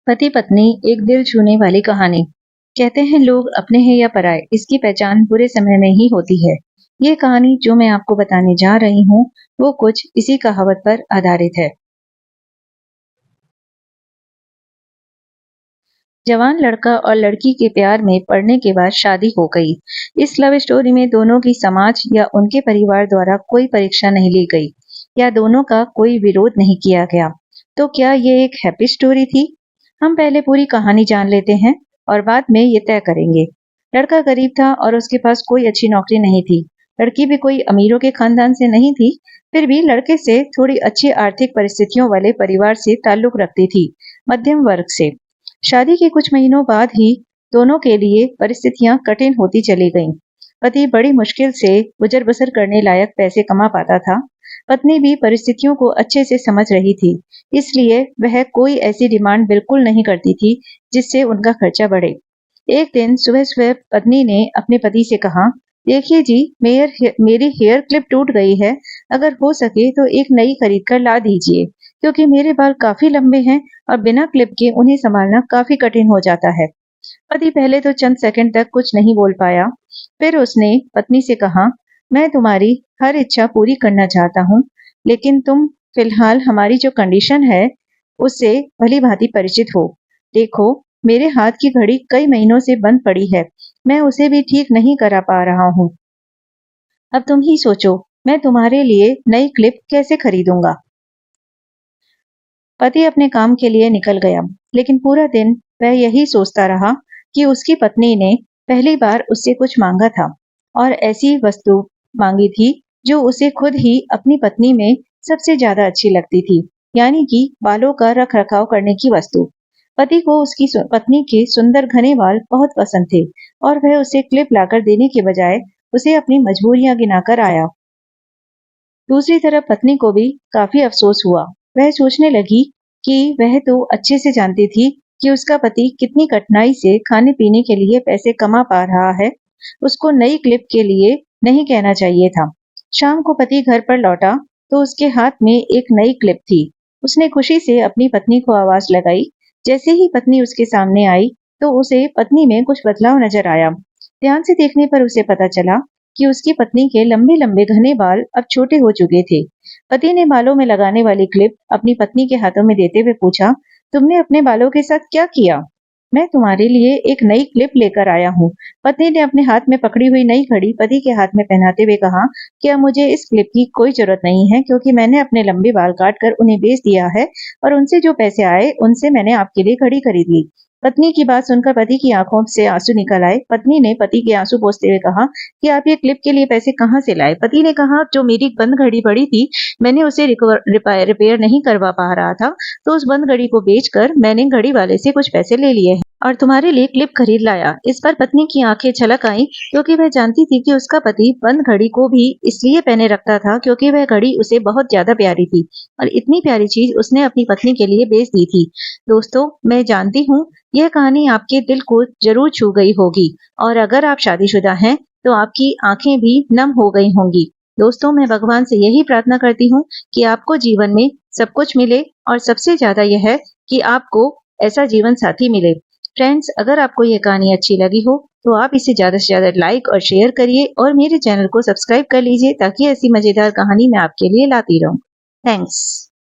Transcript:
पति पत्नी एक दिल छूने वाली कहानी। कहते हैं लोग अपने हैं या पराए, इसकी पहचान बुरे समय में ही होती है। ये कहानी जो मैं आपको बताने जा रही हूँ वो कुछ इसी कहावत पर आधारित है। जवान लड़का और लड़की के प्यार में पड़ने के बाद शादी हो गई। इस लव स्टोरी में दोनों की समाज या उनके परिवार द्वारा कोई परीक्षा नहीं ली गई या दोनों का कोई विरोध नहीं किया गया। तो क्या ये एक हैप्पी स्टोरी थी? हम पहले पूरी कहानी जान लेते हैं और बाद में ये तय करेंगे। लड़का गरीब था और उसके पास कोई अच्छी नौकरी नहीं थी। लड़की भी कोई अमीरों के खानदान से नहीं थी, फिर भी लड़के से थोड़ी अच्छी आर्थिक परिस्थितियों वाले परिवार से ताल्लुक रखती थी, मध्यम वर्ग से। शादी के कुछ महीनों बाद ही दोनों के लिए परिस्थितियां कठिन होती चली गईं। पति बड़ी मुश्किल से गुजर बसर करने लायक पैसे कमा पाता था। पत्नी भी परिस्थितियों को अच्छे से समझ रही थी, इसलिए वह कोई ऐसी डिमांड बिल्कुल नहीं करती थी जिससे उनका खर्चा बढ़े। एक दिन सुबह सुबह पत्नी ने अपने पति से कहा, देखिए जी, मेरी हेयर क्लिप टूट गई है। अगर हो सके तो एक नई खरीद कर ला दीजिए, क्योंकि मेरे बाल काफी लंबे हैं और बिना क्लिप के उन्हें संभालना काफी कठिन हो जाता है। पति पहले तो चंद सेकंड तक कुछ नहीं बोल पाया। फिर उसने पत्नी से कहा, मैं तुम्हारी हर इच्छा पूरी करना चाहता हूँ, लेकिन तुम फिलहाल हमारी जो कंडीशन है उससे भली भांति परिचित हो। देखो, मेरे हाथ की घड़ी कई महीनों से बंद पड़ी है। मैं उसे भी ठीक नहीं करा पा रहा हूँ। अब तुम ही सोचो, मैं तुम्हारे लिए नई क्लिप कैसे खरीदूंगा। पति अपने काम के लिए निकल गया, लेकिन पूरा दिन वह यही सोचता रहा कि उसकी पत्नी ने पहली बार उससे कुछ मांगा था और ऐसी वस्तु मांगी थी जो उसे खुद ही अपनी पत्नी में सबसे ज्यादा अच्छी लगती थी, यानी कि बालों का रख रखाव करने की वस्तु। पति को उसकी पत्नी के सुंदर घने बाल बहुत पसंद थे और वह उसे क्लिप लाकर देने के बजाय उसे अपनी मजबूरियां गिनाकर आया। दूसरी तरफ पत्नी को भी काफी अफसोस हुआ। वह सोचने लगी कि वह तो अच्छे से जानती थी कि उसका पति कितनी कठिनाई से खाने पीने के लिए पैसे कमा पा रहा है। उसको नई क्लिप के लिए नहीं कहना चाहिए था। शाम को पति घर पर लौटा तो उसके हाथ में एक नई क्लिप थी। उसने खुशी से अपनी पत्नी को आवाज लगाई। जैसे ही पत्नी उसके सामने आई तो उसे पत्नी में कुछ बदलाव नजर आया। ध्यान से देखने पर उसे पता चला कि उसकी पत्नी के लंबे लंबे घने बाल अब छोटे हो चुके थे। पति ने बालों में लगाने वाली क्लिप अपनी पत्नी के हाथों में देते हुए पूछा, तुमने अपने बालों के साथ क्या किया? मैं तुम्हारे लिए एक नई क्लिप लेकर आया हूँ। पत्नी ने अपने हाथ में पकड़ी हुई नई घड़ी पति के हाथ में पहनाते हुए कहा कि अब मुझे इस क्लिप की कोई जरूरत नहीं है, क्योंकि मैंने अपने लंबे बाल काट कर उन्हें बेच दिया है और उनसे जो पैसे आए उनसे मैंने आपके लिए घड़ी खरीद ली। पत्नी की बात सुनकर पति की आंखों से आंसू निकल आए। पत्नी ने पति के आंसू पोंछते हुए कहा कि आप ये क्लिप के लिए पैसे कहाँ से लाए? पति ने कहा, जो मेरी बंद घड़ी पड़ी थी, मैंने उसे रिपेयर नहीं करवा पा रहा था, तो उस बंद घड़ी को बेचकर मैंने घड़ी वाले से कुछ पैसे ले लिए हैं और तुम्हारे लिए क्लिप खरीद लाया। इस पर पत्नी की आंखें छलक आईं, क्योंकि वह जानती थी कि उसका पति बंद घड़ी को भी इसलिए पहने रखता था क्योंकि वह घड़ी उसे बहुत ज्यादा प्यारी थी और इतनी प्यारी चीज उसने अपनी पत्नी के लिए बेच दी थी। दोस्तों, मैं जानती हूँ यह कहानी आपके दिल को जरूर छू गई होगी और अगर आप शादीशुदा हैं तो आपकी आंखें भी नम हो गई होंगी। दोस्तों, मैं भगवान से यही प्रार्थना करती हूँ कि आपको जीवन में सब कुछ मिले और सबसे ज्यादा यह है कि आपको ऐसा जीवन साथी मिले। फ्रेंड्स, अगर आपको ये कहानी अच्छी लगी हो तो आप इसे ज्यादा से ज्यादा लाइक और शेयर करिए और मेरे चैनल को सब्सक्राइब कर लीजिए, ताकि ऐसी मजेदार कहानी मैं आपके लिए लाती रहूं। थैंक्स।